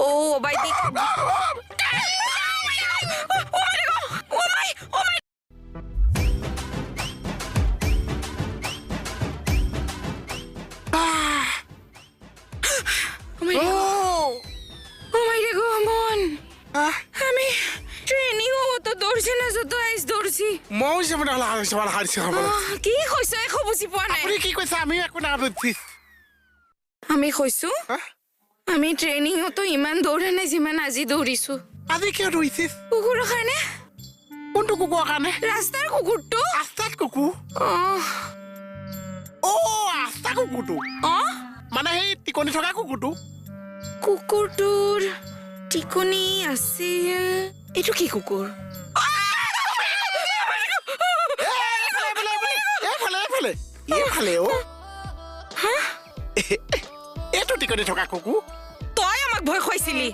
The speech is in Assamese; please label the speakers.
Speaker 1: Oh, by the. কি কইছ একো বুজি পোৱা নাই
Speaker 2: আপুনি কি কৈছে আমি একো না বুজি
Speaker 1: আমি কইছো আমি ট্ৰেইনিংতো ইমান দৌৰা নাই যিমান আজি দৌৰিছো
Speaker 2: আজি কিয় দৌৰিছিস
Speaker 1: কুকুৰৰ কাৰণে
Speaker 2: কোনটো কুকুৰৰ কাৰণে
Speaker 1: ৰাস্তাৰ কুকুৰটো
Speaker 2: ৰাস্তাত কুকুৰ ৰাস্তা কুকুৰটো মানে সেই টিকনি থকা কুকুৰটো
Speaker 1: কুকুৰটোৰ টিকনি আছিল এইটো কি কুকুৰ
Speaker 2: এইটো টিকনি থকা কুকুৰ
Speaker 1: তই আমাক ভয় খুৱাইছিলি